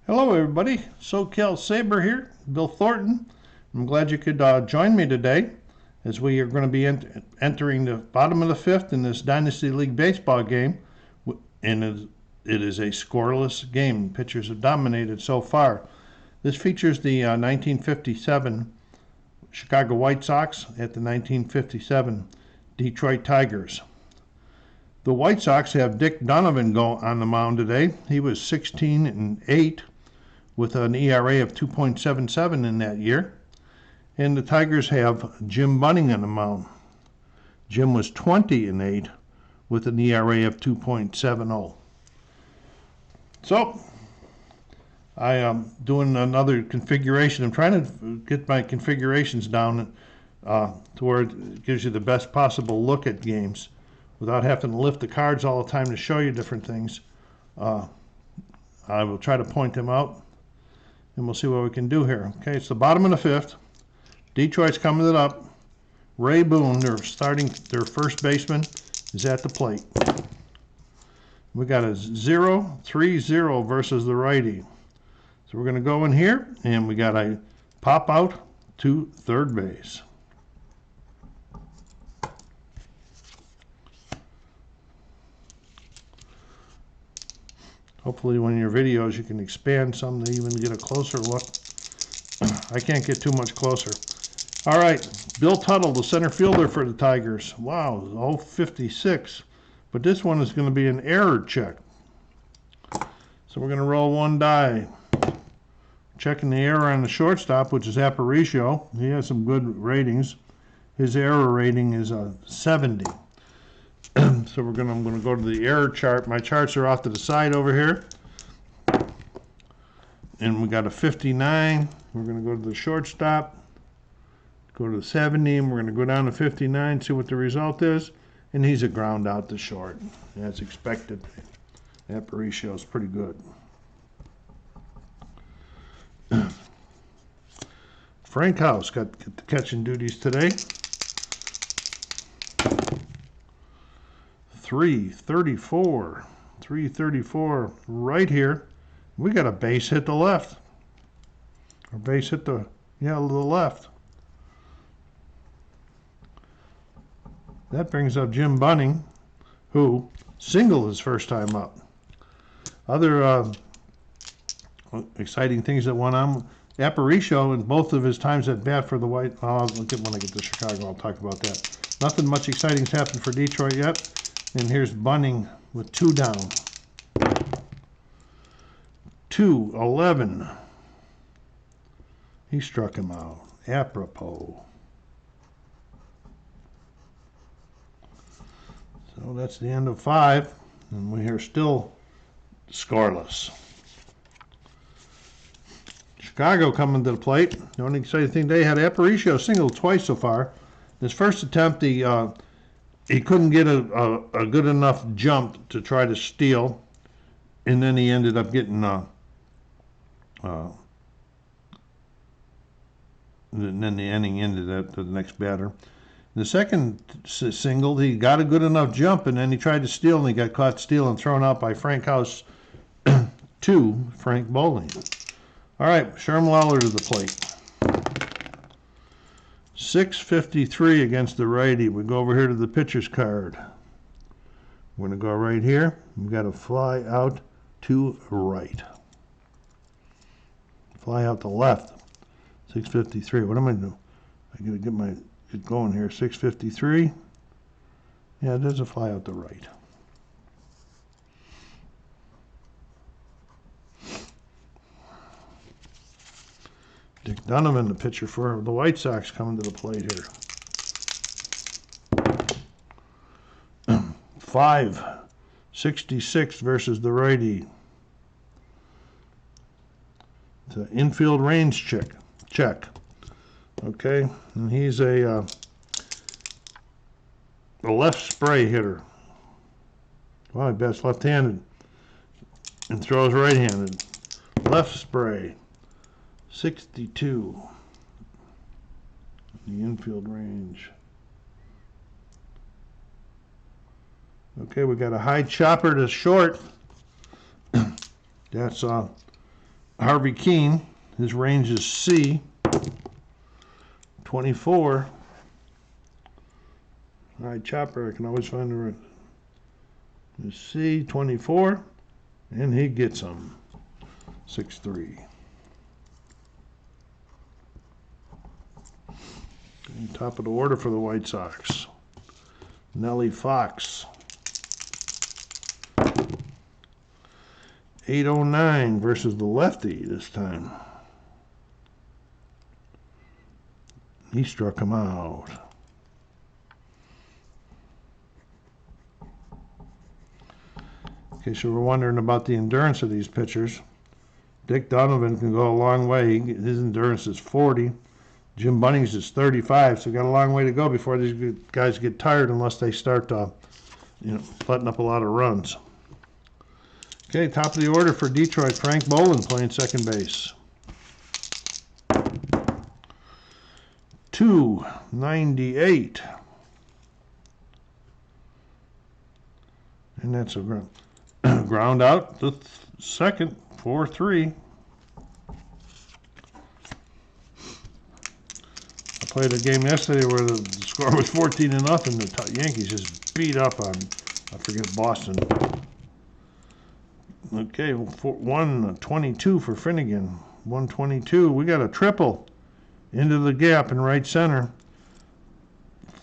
Hello everybody, SoCalsabre here, Bill Thornton. I'm glad you could join me today as we are going to be entering the bottom of the fifth in this Dynasty League Baseball game. And it is a scoreless game. Pitchers have dominated so far. This features the 1957 Chicago White Sox at the 1957 Detroit Tigers. The White Sox have Dick Donovan on the mound today. He was 16-8 with an ERA of 2.77 in that year. And the Tigers have Jim Bunning on the mound. Jim was 20-8 with an ERA of 2.70. So I am doing another configuration. I'm trying to get my configurations down to where it gives you the best possible look at games without having to lift the cards all the time to show you different things. I will try to point them out, and we'll see what we can do here. Okay, it's the bottom of the fifth. Detroit's coming it up. Ray Boone, their first baseman, is at the plate. We got a 0-3-0 versus the righty. So we're going to go in here, and we got a pop out to third base. Hopefully when your videos you can expand some to even get a closer look. I can't get too much closer. All right, Bill Tuttle, the center fielder for the Tigers. Wow, 0-56. But this one is going to be an error check. So we're going to roll one die. Checking the error on the shortstop, which is Aparicio. He has some good ratings. His error rating is 70. So I'm going to go to the error chart. My charts are off to the side over here. And we got a 59. We're going to go to the shortstop. Go to the 70, and we're going to go down to 59, see what the result is. And he's a ground out to short, as expected. Aparicio is pretty good. Frank House got the catching duties today. 334 right here. We got a base hit to left. Or base hit to the left. That brings up Jim Bunning, who singled his first time up. Other exciting things that went on. Aparicio, in both of his times at bat for the White. When I get to Chicago, I'll talk about that. Nothing much exciting's happened for Detroit yet. And here's Bunning with 2 down. 2-11. He struck him out. Apropos. So that's the end of 5. And we are still scoreless. Chicago coming to the plate. The only exciting thing, they had Aparicio singled twice so far. His first attempt, he couldn't get a good enough jump to try to steal, and then he ended up getting then the inning ended to the next batter. The second single, he got a good enough jump, and then he tried to steal, and he got caught stealing, thrown out by Frank House to Frank Bowling. All right, Sherm Lawler to the plate. 653 against the righty. We go over here to the pitcher's card. We're going to go right here. We've got to fly out to right. Fly out to left. 653. What am I doing? I got to get going here. 653. Yeah, there's a fly out to right. Dick Donovan, the pitcher for the White Sox, coming to the plate here. 5-66 versus the righty. It's an infield range check. Okay, and he's a left spray hitter. Well, I bats left-handed and throws right-handed. Left spray. 62. The infield range. Okay, we got a high chopper to short. That's Harvey Keene. His range is C. 24. All right, chopper. I can always find the right. C. 24. And he gets him. 6-3. Top of the order for the White Sox. Nellie Fox. 809 versus the lefty this time. He struck him out. In case you were wondering about the endurance of these pitchers, Dick Donovan can go a long way. His endurance is 40. Jim Bunnings is 35, so got a long way to go before these guys get tired unless they start letting up a lot of runs. Okay, top of the order for Detroit, Frank Boland playing second base. 298. And that's a ground out the second, 4-3. I played a game yesterday where the score was 14-0. The Yankees just beat up on, I forget, Boston. Okay, 122 for Finnegan. 122. We got a triple into the gap in right center.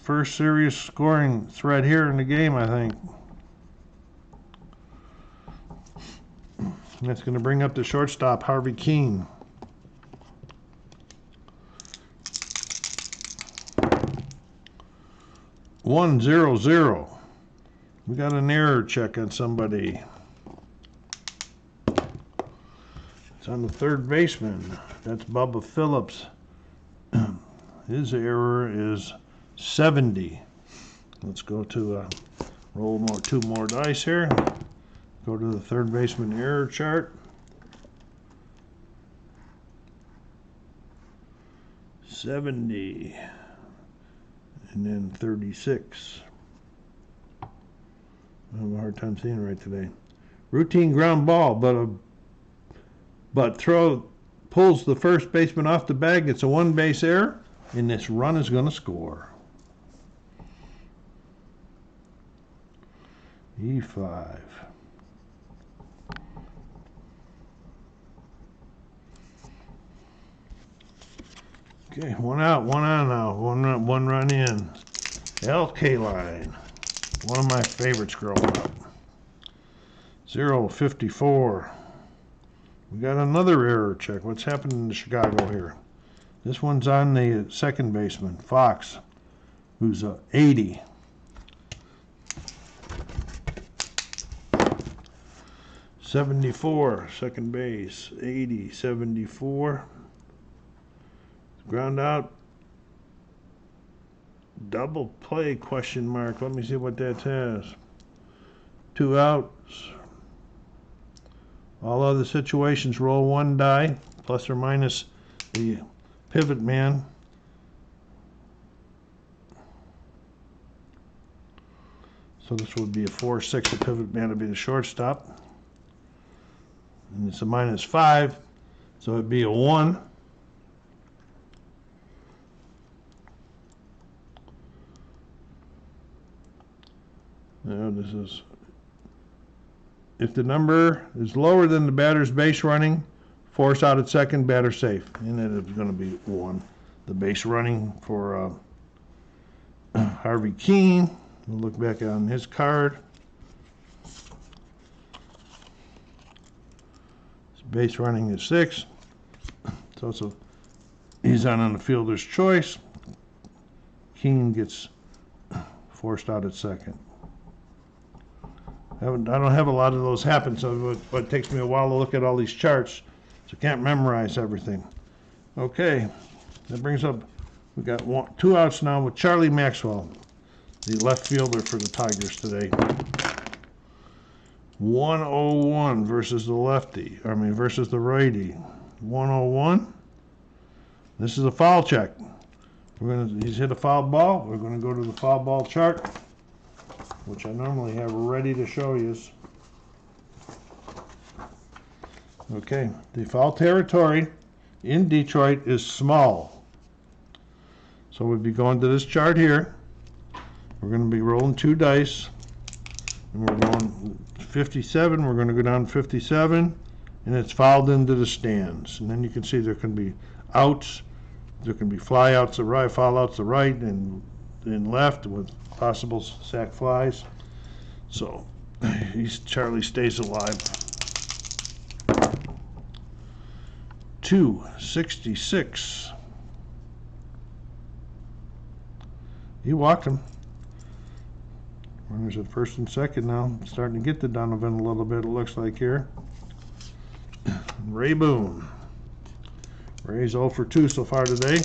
First serious scoring threat here in the game, I think. That's going to bring up the shortstop, Harvey Keene. One zero zero. We got an error check on somebody. It's on the third baseman. That's Bubba Phillips. His error is 70. Let's go to roll two more dice here. Go to the third baseman error chart. 70. And then 36. I have a hard time seeing right today. Routine ground ball, but throw pulls the first baseman off the bag. It's a one base error, and this run is going to score. E5. Okay, one out, one on now. One run in. LK line. One of my favorites growing up. 054. We got another error check. What's happening in Chicago here? This one's on the second baseman, Fox, who's 80. '74, second base, 80, 74. Ground out. Double play, question mark. Let me see what that says. 2 outs. All other situations, roll one die, plus or minus the pivot man. So this would be a 4-6. The pivot man would be the shortstop. And it's a -5, so it'd be a 1. Now this is, if the number is lower than the batter's base running, force out at second, batter safe. And then it's going to be 1. The base running for Harvey Keene. We'll look back on his card. His base running is 6. So he's on the fielder's choice. Keene gets forced out at second. I don't have a lot of those happen, so it takes me a while to look at all these charts, so I can't memorize everything. Okay, that brings up, we got 2 outs now with Charlie Maxwell, the left fielder for the Tigers today. 101 versus the lefty, versus the righty. 101. This is a foul check. He's hit a foul ball. We're gonna go to the foul ball chart, which I normally have ready to show you. Okay, the foul territory in Detroit is small. So we'd be going to this chart here. We're going to be rolling 2 dice. And we're going 57. We're going to go down 57. And it's fouled into the stands. And then you can see there can be outs. There can be fly outs to right, foul outs to right, and left with possible sac flies. So Charlie stays alive. 266. He walked him. Runners at first and second now. Starting to get to Donovan a little bit, it looks like here. Ray Boone. Ray's 0 for 2 so far today.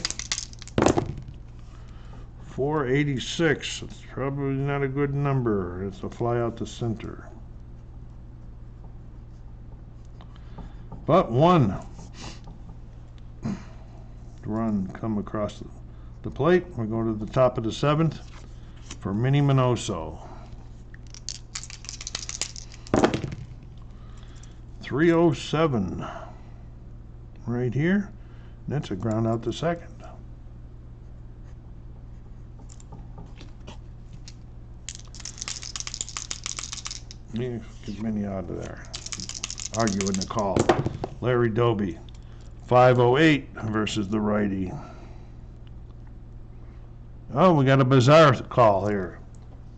486. It's probably not a good number. It's a fly out to center. But one run come across the plate. We go to the top of the 7th for Minnie Minoso. 307 right here. That's a ground out to second. Get Minnie out of there. Arguing the call. Larry Doby. 508 versus the righty. Oh, we got a bizarre call here.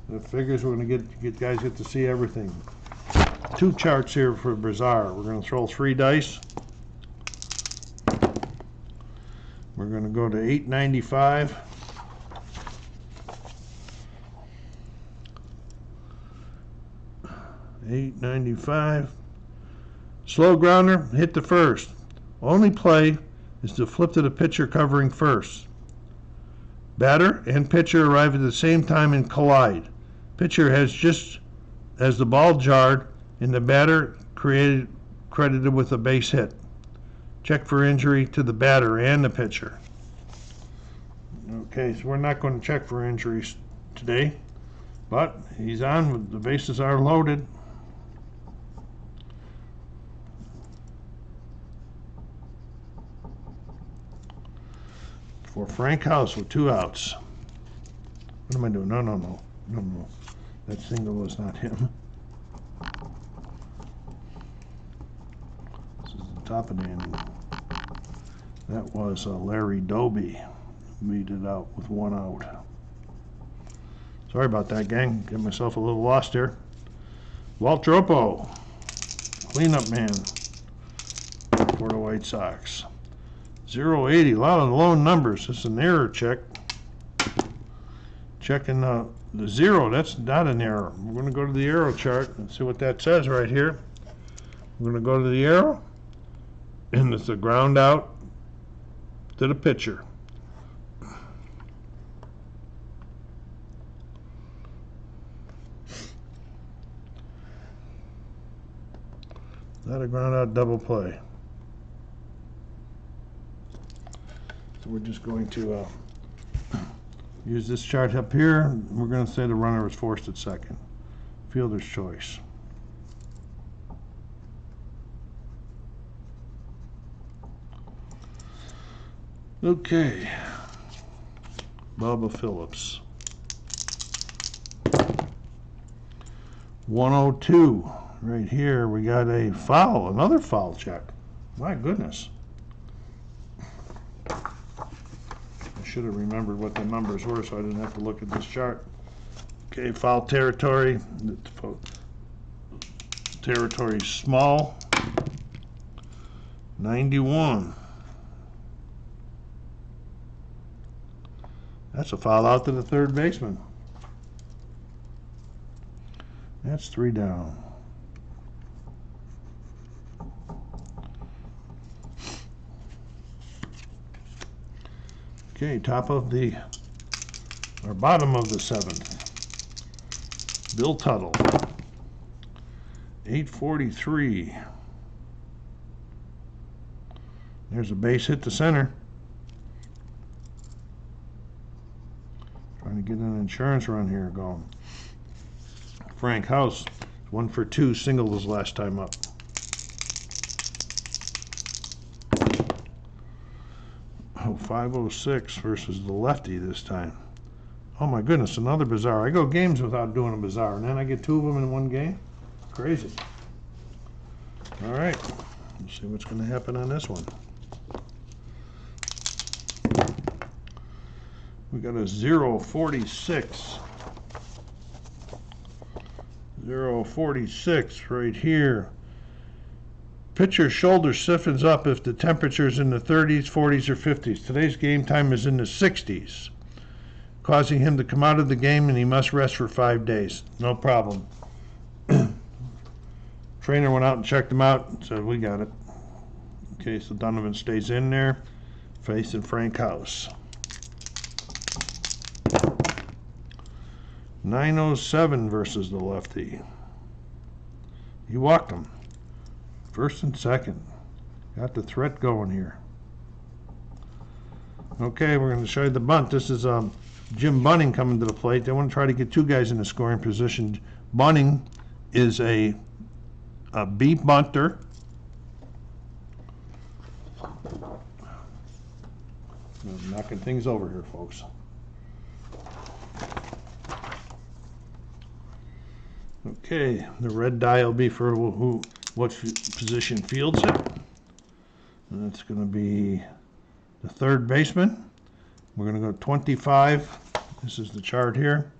That figures we're going to get guys get to see everything. 2 charts here for bizarre. We're going to throw 3 dice. We're going to go to 895. .895. Slow grounder, hit the first. Only play is to flip to the pitcher covering first. Batter and pitcher arrive at the same time and collide. Pitcher has just as the ball jarred and the batter credited with a base hit. Check for injury to the batter and the pitcher. Okay, so we're not going to check for injuries today, but he's on. The bases are loaded. For Frank House with 2 outs. What am I doing? No. That single was not him. This is the top of the inning. That was Larry Doby. Beat it out with 1 out. Sorry about that, gang. Get myself a little lost here. Walt Dropo, cleanup man for the White Sox. 080, a lot of low numbers. It's an error check. Checking the 0, that's not an error. We're going to go to the arrow chart and see what that says right here. We're going to go to the arrow, and it's a ground out to the pitcher. Not a ground out double play. So we're just going to use this chart up here. We're going to say the runner was forced at second. Fielder's choice. Okay. Bubba Phillips. 102. Right here we got a foul, another foul check. My goodness. I should have remembered what the numbers were so I didn't have to look at this chart. Okay, foul territory. Territory small. 91. That's a foul out to the third baseman. That's 3 down. Okay, top of the, or bottom of the 7th. Bill Tuttle. 843. There's a base hit to center. Trying to get an insurance run here going. Frank House, 1 for 2, singled his last time up. Oh, 506 versus the lefty this time. Oh my goodness, another bizarre. I go games without doing a bizarre, and then I get two of them in one game. Crazy. All right, let's see what's going to happen on this one. We got a 046. 046 right here. Pitcher's shoulder stiffens up if the temperature's in the 30s, 40s, or 50s. Today's game time is in the 60s, causing him to come out of the game, and he must rest for 5 days. No problem. Trainer went out and checked him out and said, we got it. Okay, so Donovan stays in there, facing Frank House. 907 versus the lefty. He walked him. First and second. Got the threat going here. Okay, we're going to show you the bunt. This is Jim Bunning coming to the plate. They want to try to get two guys in the scoring position. Bunning is a B bunter. I'm knocking things over here, folks. Okay, the red die will be for what position fields it. And that's going to be the third baseman. We're going to go 25. This is the chart here.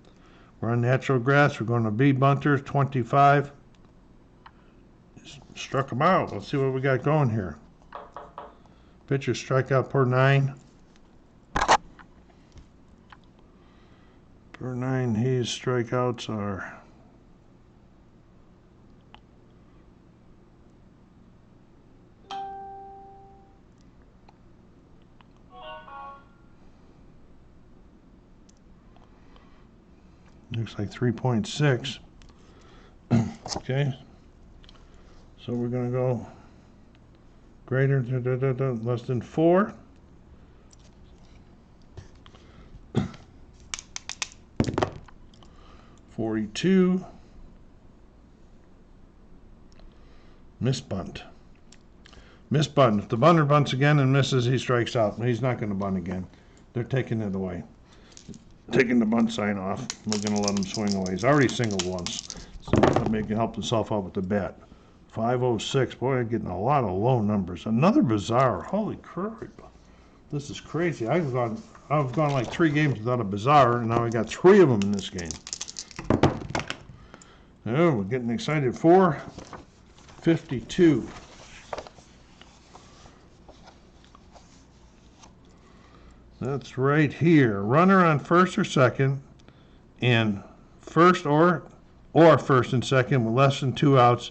We're on natural grass. We're going to B bunter, 25. Struck him out. Let's see what we got going here. Pitcher strikeout per 9. Per 9, his strikeouts are looks like 3.6. Okay, so we're going to go greater than less than 4. .42. Miss bunt. Miss bunt. If the bunter bunts again and misses, he strikes out. He's not going to bunt again. They're taking it away. Taking the bunt sign off. We're going to let him swing away. He's already singled once, so maybe he can help himself out with the bat. 506. Boy, I'm getting a lot of low numbers. Another bizarre. Holy crap! This is crazy. I've gone like 3 games without a bizarre, and now I got 3 of them in this game. Oh, we're getting excited. 452. That's right here. Runner on first or second, and first or first and second with less than 2 outs,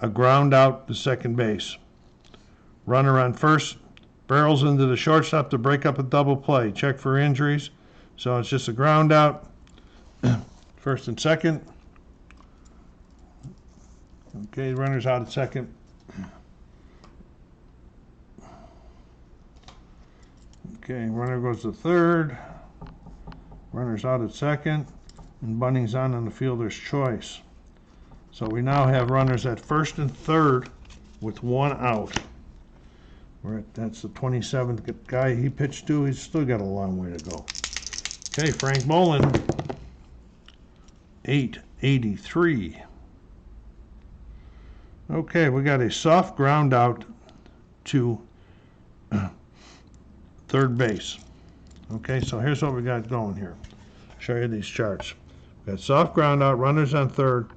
a ground out to second base. Runner on first barrels into the shortstop to break up a double play. Check for injuries. So it's just a ground out. First and second. Okay, runner's out at second. Okay, runner goes to third. Runner's out at second. And Bunning's on the fielder's choice. So we now have runners at first and third with 1 out. That's the 27th guy he pitched to. He's still got a long way to go. Okay, Frank Mullen, 883. Okay, we got a soft ground out to third base. Okay, so here's what we got going here. Show you these charts. We got soft ground out, runners on third,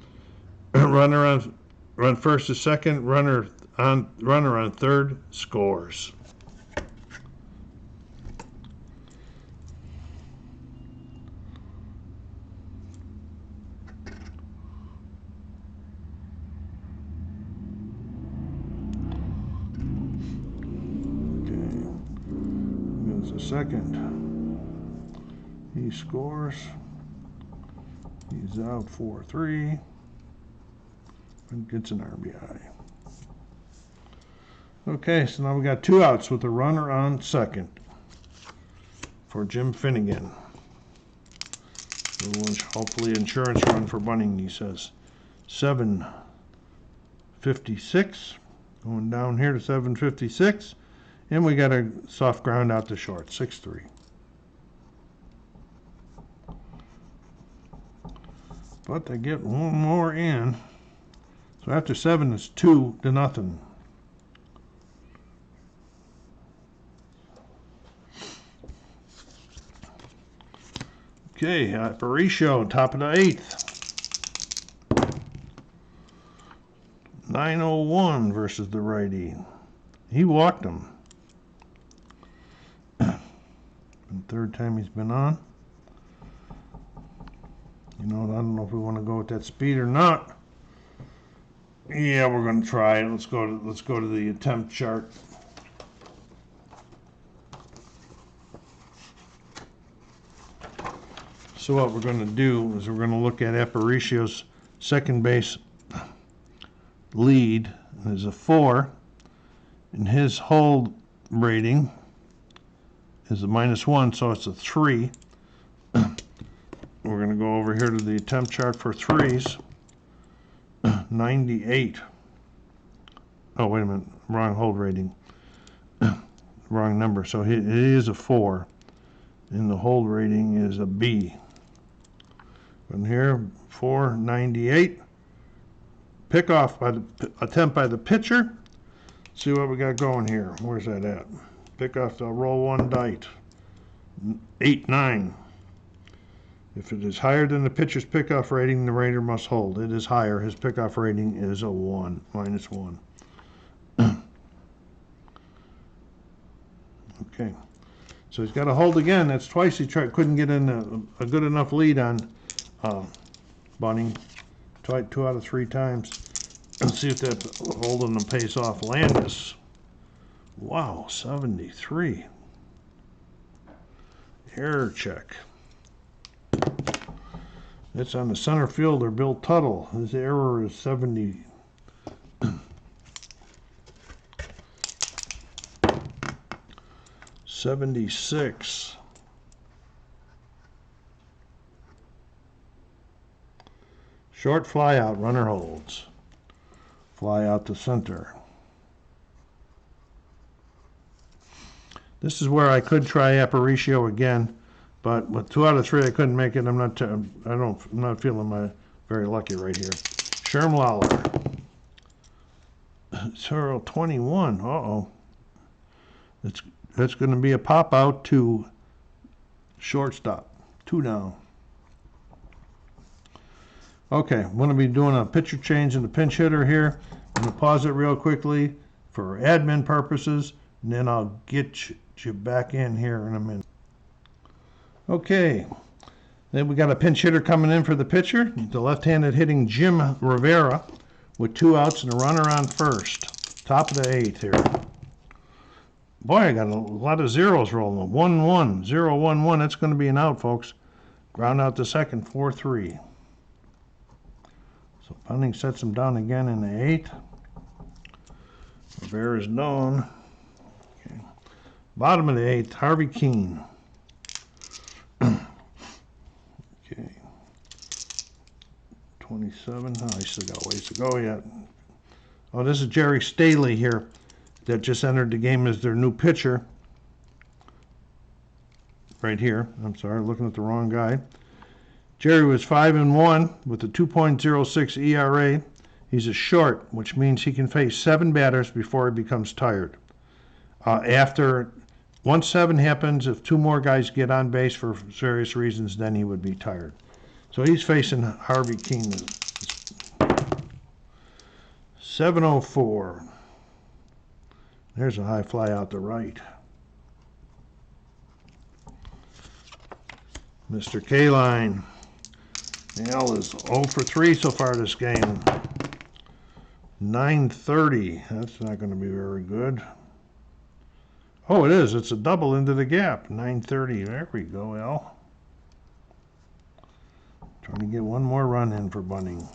run first to second, runner on third, scores. Second, he scores. He's out 4-3 and gets an RBI. Okay, so now we got 2 outs with a runner on second for Jim Finnegan. Hopefully insurance run for Bunning, he says. 756, going down here to 756. And we got a soft ground out to short, 6-3. But they get one more in. So after 7, it's 2-0. Okay, Aparicio, top of the 8th. 901 versus the righty. He walked him. Third time he's been on. You know, I don't know if we want to go with that speed or not. Yeah, we're going to try it. Let's go to the attempt chart. So what we're going to do is we're going to look at Aparicio's second base lead. There's a 4, and his hold rating is a -1, so it's a 3. We're going to go over here to the attempt chart for 3s. 98. Oh, wait a minute. Wrong hold rating. Wrong number. So it is a 4. And the hold rating is a B. And here, 498. Pick off by the attempt by the pitcher. See what we got going here. Where's that at? Pick off the roll 1 dite. 8-9. If it is higher than the pitcher's pickoff rating, the Raider must hold. It is higher. His pickoff rating is a 1, -1. Okay. So he's got to hold again. That's twice he couldn't get in a good enough lead on Bunning. Tried 2 out of 3 times. Let's see if that holding them pays off. Landis. Wow, 73. Error check. It's on the center fielder, Bill Tuttle. His error is 70. 76. Short fly out, runner holds. Fly out to center. This is where I could try Aparicio again, but with 2 out of 3 I couldn't make it. I'm not feeling very lucky right here. Shermlauer. It's 21. Uh-oh. That's going to be a pop out to shortstop. 2 down. Okay, I'm going to be doing a pitcher change in the pinch hitter here. I'm going to pause it real quickly for admin purposes, and then I'll get you back in here in a minute. Okay, then we got a pinch hitter coming in for the pitcher. The left-handed hitting Jim Rivera with 2 outs and a runner on first. Top of the 8th here. Boy, I got a lot of zeros rolling. 1-1, 0-1-1. That's going to be an out, folks. Ground out to second, 4-3. So Bunning sets him down again in the 8th. Rivera is known. Okay. Bottom of the 8th, Harvey Keene. Okay. 27. Oh, I still got ways to go yet. Oh, this is Jerry Staley here that just entered the game as their new pitcher. Right here. I'm sorry, looking at the wrong guy. Jerry was 5-1 with a 2.06 ERA. He's a short, which means he can face 7 batters before he becomes tired. Once 7 happens, if 2 more guys get on base for various reasons, then he would be tired. So he's facing Harvey Keene. 704. There's a high fly out to right. Mr. Kaline. Al is 0 for 3 so far this game. 930. That's not going to be very good. Oh, it is. It's a double into the gap. 930. There we go, Al. Trying to get one more run in for Bunning.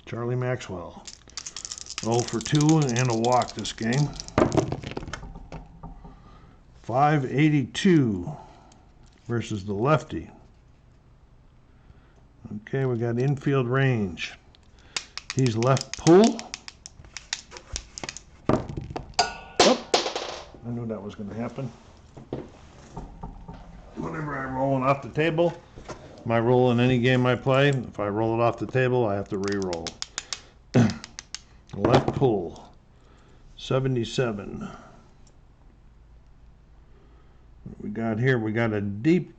Charlie Maxwell. 0 for 2 and a walk this game. 582 versus the lefty. Okay, we got infield range. He's left pull. that was going to happen. Whenever I'm rolling off the table, my rule in any game I play, if I roll it off the table, I have to re-roll. Left pull, 77. What we got here, we got a deep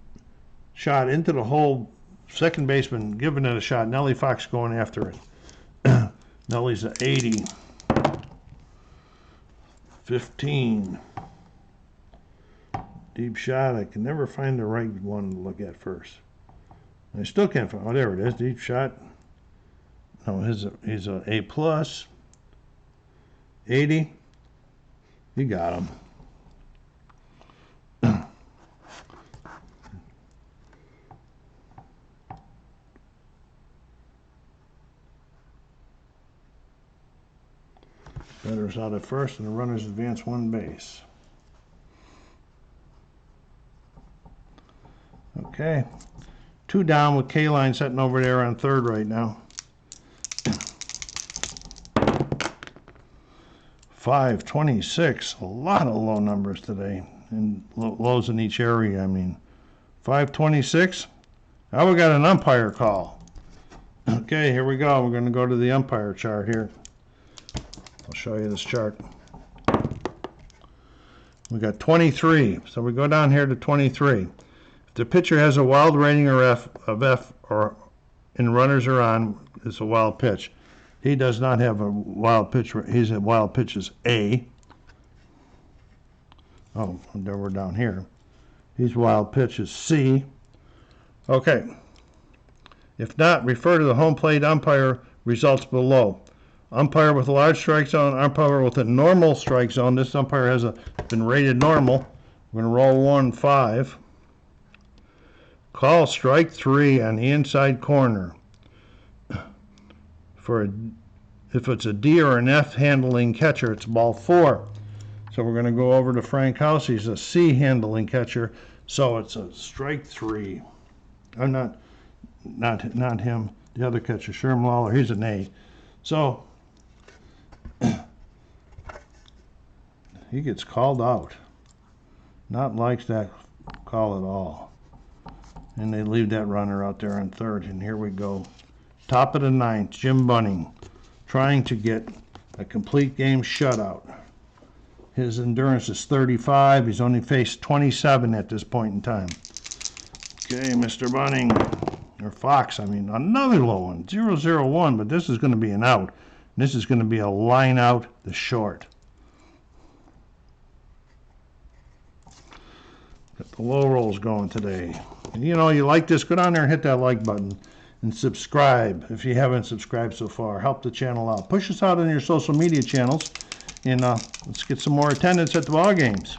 shot into the hole. Second baseman giving it a shot. Nellie Fox going after it. Nellie's at 80. 15. Deep shot. I can never find the right one to look at first. I still can't find. Oh, there it is. Deep shot. No, he's a A plus. 80. You got him. Batter's out at first, and the runners advance one base. Okay. 2 down with K-Line sitting over there on third right now. 526. A lot of low numbers today, and lows in each area. I mean, 526. Now we got an umpire call. Okay, here we go. We're going to go to the umpire chart here. I'll show you this chart. We got 23. So we go down here to 23. If the pitcher has a wild rating or F or and runners are on, it's a wild pitch. He does not have a wild pitch. He's at wild pitches A. Oh, there we're down here. He's wild pitches C. Okay. If not, refer to the home plate umpire results below. Umpire with a large strike zone, umpire with a normal strike zone. This umpire has been rated normal. We're going to roll 1-5. Call strike 3 on the inside corner. If it's a D or an F handling catcher, it's ball 4. So we're going to go over to Frank House. He's a C handling catcher, so it's a strike 3. I'm not him. The other catcher, Sherman Lawler, he's an A. So he gets called out. Not likes that call at all. And they leave that runner out there on third. And here we go. Top of the 9th, Jim Bunning trying to get a complete game shutout. His endurance is 35. He's only faced 27 at this point in time. Okay, Mr. Bunning, or Fox, I mean, another low one, 0-0-1, but this is going to be an out. This is going to be a line out the short. Got the low rolls going today. And you know, you like this, go down there and hit that like button and subscribe if you haven't subscribed so far. Help the channel out. Push us out on your social media channels, and let's get some more attendance at the ball games.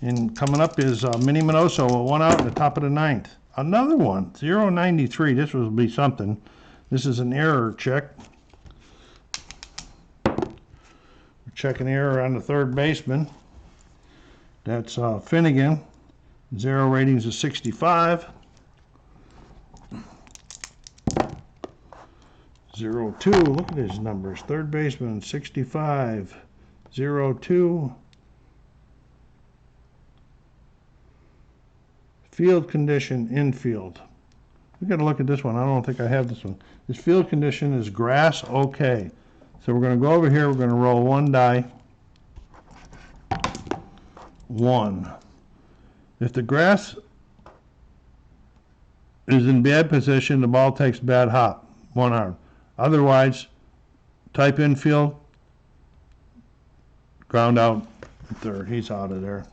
And coming up is Minnie Minoso, 1 out in the top of the 9th. Another one, 0-93. This will be something. This is an error check. We're checking error on the third baseman. That's Finnegan. 0 ratings is 65. 0-2. Look at his numbers. Third baseman 65. 0-2. Field condition, infield. We got to look at this one. I don't think I have this one. This field condition is grass, okay. So we're going to go over here. We're going to roll 1 die. 1. If the grass is in bad position, the ball takes bad hop. 1 arm. Otherwise, type infield, ground out third. He's out of there.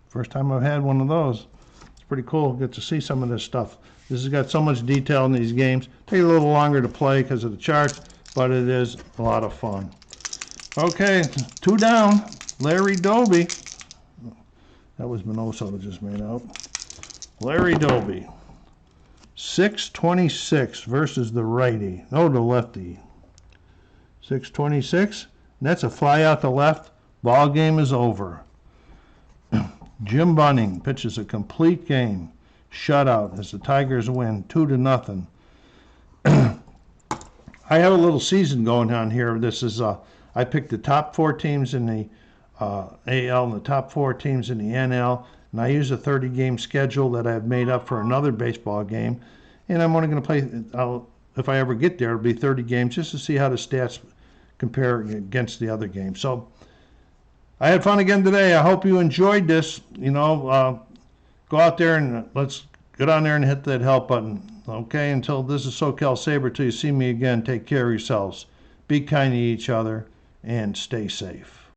First time I've had one of those. It's pretty cool. Get to see some of this stuff. This has got so much detail in these games. Take a little longer to play because of the charts, but it is a lot of fun. Okay, 2 down. Larry Doby. That was Minoso that just made out. Larry Doby. 626 versus the righty. No, the lefty. 626. And that's a fly out the left. Ball game is over. Jim Bunning pitches a complete game shutout as the Tigers win 2-0. I have a little season going on here. This is I picked the top 4 teams in the AL and the top 4 teams in the NL, and I use a 30-game schedule that I've made up for another baseball game, and I'm only going to play. If I ever get there, it'll be 30 games just to see how the stats compare against the other games. So I had fun again today. I hope you enjoyed this. Go out there and let's get on there and hit that help button. Okay, until this is SoCalSabre, till you see me again, take care of yourselves. Be kind to each other and stay safe.